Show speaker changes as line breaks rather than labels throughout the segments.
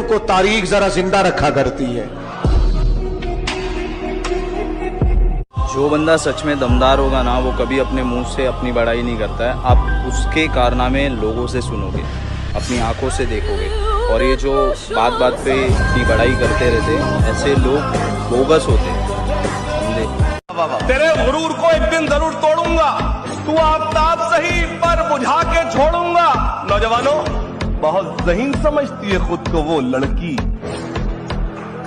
को तारीख जरा जिंदा रखा करती है।
जो बंदा सच में दमदार होगा ना, वो कभी अपने मुंह से अपनी बड़ाई नहीं करता है। आप उसके कारनामे लोगों से सुनोगे, अपनी आंखों से देखोगे। और ये जो बात बात पे अपनी बड़ाई करते रहते, ऐसे लोग बोगस होते हैं, समझे।
तेरे गुरूर को एक दिन जरूर तोड़ूंगा, तू आफताब सही पर बुझा के छोड़ूंगा। नौजवानों, बहुत ज़हीन समझती है खुद को वो लड़की,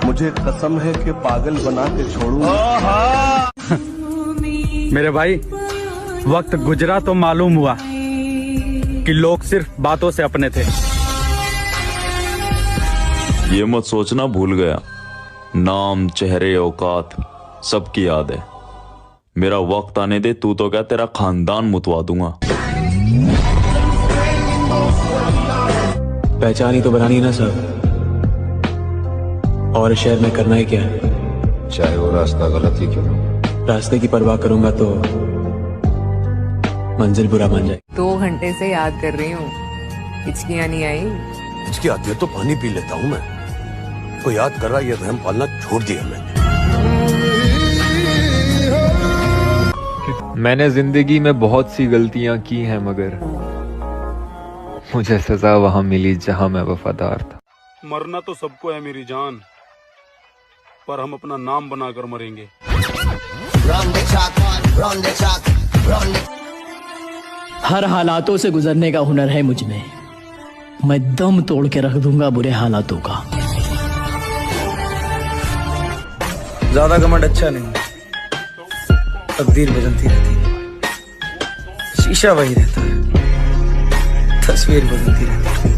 मुझे कसम है कि पागल बना के छोड़ूंगा।
मेरे भाई, वक्त गुजरा तो मालूम हुआ कि लोग सिर्फ बातों से अपने थे।
ये मत सोचना भूल गया, नाम चेहरे औकात सबकी याद है। मेरा वक्त आने दे, तू तो क्या तेरा खानदान मुतवा दूंगा।
पहचान ही तो बनानी है ना सर, और शहर में करना ही क्या है?
चाहे वो रास्ता गलत ही क्यों ना।
रास्ते की परवाह करूंगा तो मंजिल बुरा मान जाए।
2 घंटे से याद कर रही हूँ, हिचकियाँ नहीं आई?
इसकी आती है तो पानी पी लेता हूँ मैं। को याद कर रहा, ये रहम पालना छोड़ दिया
मैंने जिंदगी में बहुत सी गलतियां की हैं, मगर मुझे सजा वहां मिली जहां मैं वफादार था।
मरना तो सबको है मेरी जान, पर हम अपना नाम बनाकर मरेंगे।
हर हालातों से गुजरने का हुनर है मुझ में, मैं दम तोड़ के रख दूंगा बुरे हालातों का।
ज्यादा घमंड अच्छा नहीं, तकदीर बदलती रहती है, शीशा वही रहता है, तस्वीर बदलती रहती
है।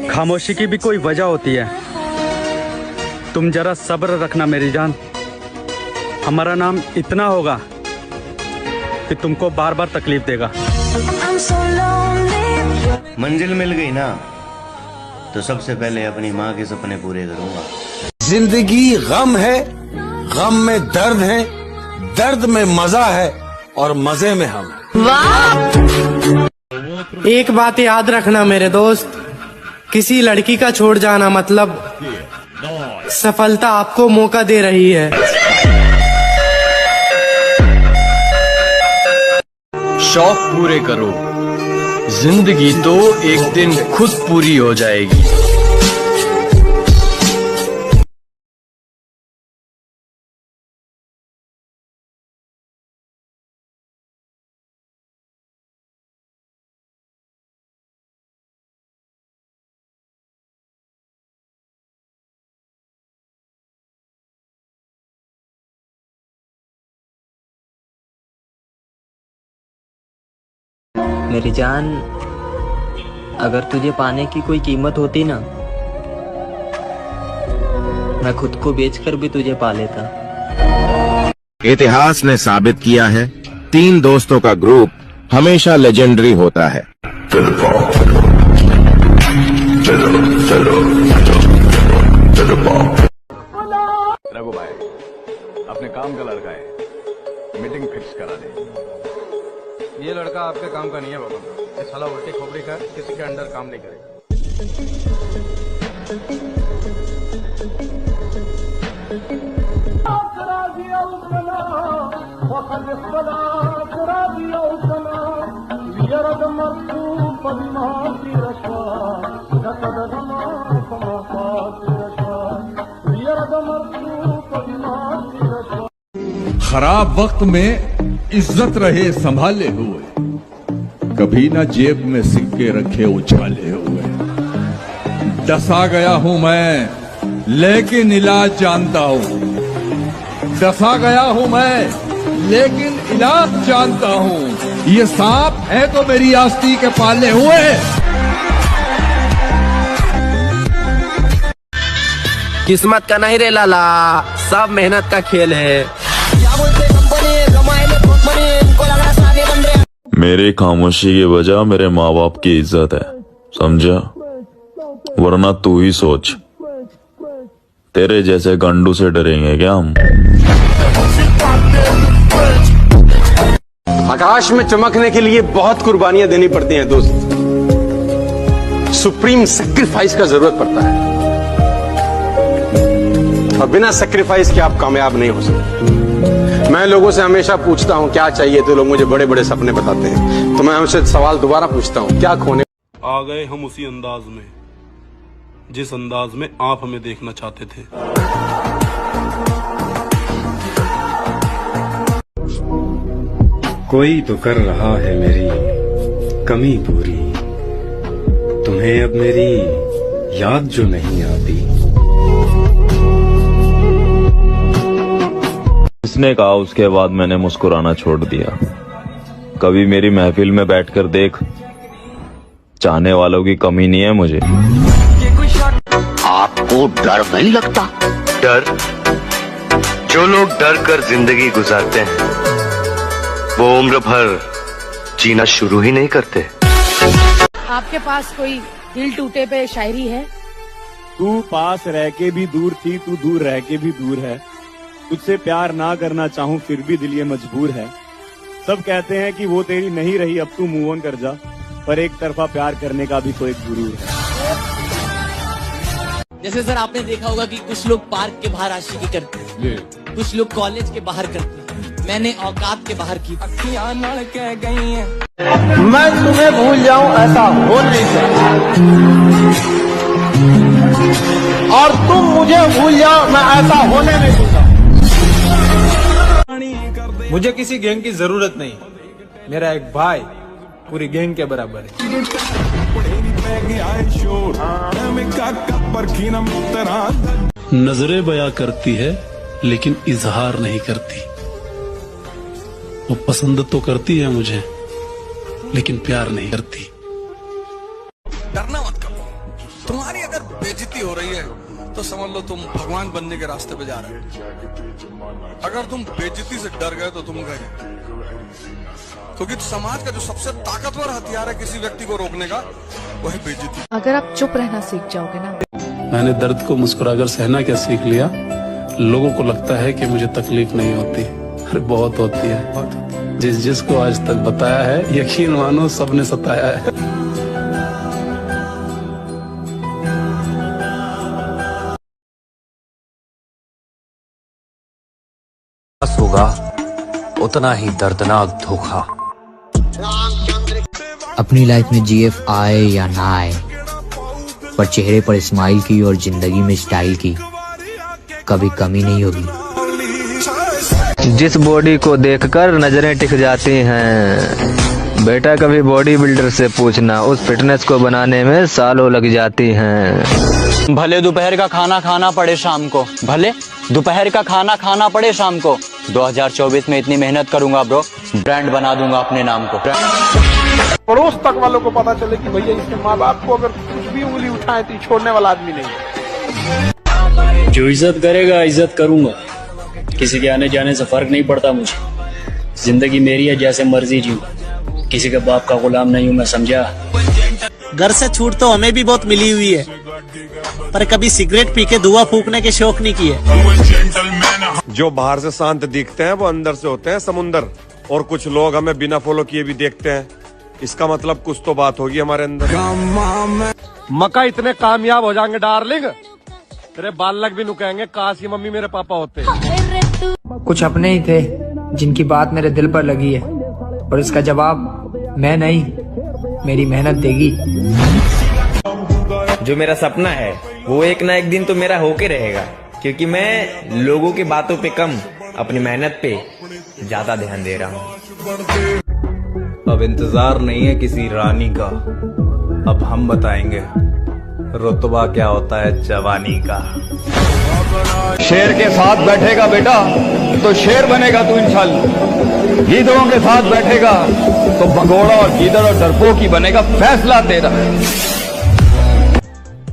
खामोशी की भी कोई वजह होती है। तुम जरा सब्र रखना मेरी जान, हमारा नाम इतना होगा कि तुमको बार बार तकलीफ देगा।
मंजिल मिल गई ना, तो सबसे पहले अपनी माँ के सपने पूरे करूंगा।
जिंदगी गम है, गम में दर्द है, दर्द में मजा है, और मजे में हम।
एक बात याद रखना मेरे दोस्त, किसी लड़की का छोड़ जाना मतलब सफलता आपको मौका दे रही है।
शौक पूरे करो, जिंदगी तो एक दिन खुद पूरी हो जाएगी।
मेरी जान, अगर तुझे पाने की कोई कीमत होती ना, मैं खुद को बेचकर भी तुझे पा लेता।
इतिहास ने साबित किया है, 3 दोस्तों का ग्रुप हमेशा लेजेंडरी होता है।
रघु भाई, अपने काम का लड़का है, मीटिंग फिक्स करा दे।
ये लड़का आपके काम का नहीं है बाबा, ये साला उल्टी खोपड़ी का, किसी के अंडर काम नहीं करेगा।
खराब वक्त में इज्जत रहे संभाले हुए, कभी ना जेब में सिक्के रखे उछाले हुए। डसा गया हूं मैं लेकिन इलाज जानता हूं, डसा गया हूं मैं लेकिन इलाज जानता हूं। ये सांप है तो मेरी आस्ती के पाले हुए।
किस्मत का नहीं रे लाला, सब मेहनत का खेल है।
मेरी खामोशी की वजह मेरे माँ बाप की इज्जत है, समझा? वरना तू ही सोच, तेरे जैसे गंडू से डरेंगे क्या हम?
आकाश में चमकने के लिए बहुत कुर्बानियां देनी पड़ती हैं दोस्त।
सुप्रीम सेक्रीफाइस का जरूरत पड़ता है, और बिना सेक्रीफाइस के आप कामयाब नहीं हो सकते। मैं लोगों से हमेशा पूछता हूं क्या चाहिए, तो लोग मुझे बड़े बड़े सपने बताते हैं। तो मैं हमसे सवाल दोबारा पूछता हूं, क्या खोने
आ गए हम उसी अंदाज में जिस अंदाज में आप हमें देखना चाहते थे।
कोई तो कर रहा है मेरी कमी पूरी, तुम्हें अब मेरी याद जो नहीं आती।
इसने कहा, उसके बाद मैंने मुस्कुराना छोड़ दिया। कभी मेरी महफिल में बैठकर देख, चाहने वालों की कमी नहीं है मुझे।
आपको डर नहीं लगता?
डर? जो लोग डर कर जिंदगी गुजारते हैं वो उम्र भर जीना शुरू ही नहीं करते।
आपके पास कोई दिल टूटे पे शायरी है?
तू पास रह के भी दूर थी, तू दूर रह के भी दूर है। तुझसे प्यार ना करना चाहूं फिर भी दिल ये मजबूर है। सब कहते हैं कि वो तेरी नहीं रही, अब तू मूव ऑन कर जा, पर एक तरफा प्यार करने का भी तो एक गुरूर है।
जैसे सर आपने देखा होगा कि कुछ लोग पार्क के बाहर आशिकी करते हैं, कुछ लोग कॉलेज के बाहर करते हैं, मैंने औकात के बाहर की।
मैं तुम्हें भूल जाऊं ऐसा हो नहीं सकता, और तुम मुझे भूल जाओ मैं ऐसा होने नहीं दूंगा।
मुझे किसी गैंग की जरूरत नहीं, मेरा एक भाई पूरी गैंग के बराबर है।
नजरें बयां करती है लेकिन इजहार नहीं करती। वो पसंद तो करती है मुझे लेकिन प्यार नहीं करती।
डरना मत करो, तुम्हारी अगर बेइज्जती हो रही है तो समझ लो तुम भगवान बनने के रास्ते पे जा रहे हो। अगर तुम बेइज्जती से डर गए तो तुम गए, क्योंकि समाज का जो सबसे ताकतवर हथियार है किसी व्यक्ति को रोकने का, वो है बेइज्जती।
अगर आप चुप रहना सीख जाओगे ना।
मैंने दर्द को मुस्कुराकर सहना क्या सीख लिया। लोगों को लगता है कि मुझे तकलीफ नहीं होती, अरे बहुत होती है। जिसको आज तक बताया है, यकीन मानो सबने सताया है।
होगा उतना ही दर्दनाक धोखा।
अपनी लाइफ में जीएफ आए या ना आए, पर चेहरे पर स्माइल की और जिंदगी में स्टाइल की कभी कमी नहीं होगी।
जिस बॉडी को देखकर नजरें टिक जाती हैं, बेटा कभी बॉडी बिल्डर से पूछना, उस फिटनेस को बनाने में सालों लग जाती हैं।
भले दोपहर का खाना खाना पड़े शाम को, भले दोपहर का खाना खाना पड़े शाम को, 2024 में इतनी मेहनत करूंगा ब्रो, ब्रांड बना दूंगा अपने नाम को।
पड़ोस तक वालों को पता चले कि भैया इसके माँ बाप को अगर कुछ भी उंगली उठाए तो छोड़ने वाला आदमी नहीं।
जो इज्जत करेगा इज्जत करूंगा, किसी के आने जाने से फर्क नहीं पड़ता मुझे। जिंदगी मेरी है, जैसे मर्जी जीऊं, किसी के बाप का गुलाम नहीं हूं मैं, समझा।
घर से छूट तो हमें भी बहुत मिली हुई है, पर कभी सिगरेट पी के धुआं फूकने के शौक नहीं किए।
जो बाहर से शांत दिखते हैं वो अंदर से होते हैं समुंदर, और कुछ लोग हमें बिना फॉलो किए भी देखते हैं। इसका मतलब कुछ तो बात होगी हमारे अंदर।
मक्का इतने कामयाब हो जाएंगे डार्लिंग, तेरे बालक भी नुकाएंगे, काश की मम्मी मेरे पापा होते।
कुछ अपने ही थे जिनकी बात मेरे दिल पर लगी है, और इसका जवाब मैं नहीं मेरी मेहनत देगी।
जो मेरा सपना है वो एक ना एक दिन तो मेरा होके रहेगा, क्योंकि मैं लोगों की बातों पे कम अपनी मेहनत पे ज्यादा ध्यान दे रहा हूँ।
अब इंतजार नहीं है किसी रानी का, अब हम बताएंगे रुतबा क्या होता है जवानी का।
शेर के साथ बैठेगा बेटा तो शेर बनेगा तू इंशाल्लाह। गीदड़ों के साथ बैठेगा तो भगोड़ा और गीदड़ और डरपोक ही बनेगा, फैसला तेरा।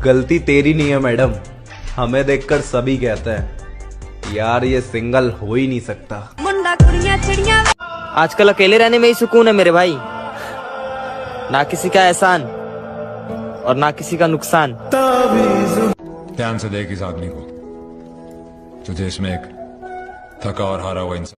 गलती तेरी नहीं है मैडम, हमें देखकर सभी कहते हैं यार ये सिंगल हो ही नहीं सकता।
आजकल अकेले रहने में ही सुकून है मेरे भाई, ना किसी का एहसान और ना किसी का नुकसान।
ध्यान से देख इस आदमी को, तुझे इसमें एक थका और हारा हुआ इंसान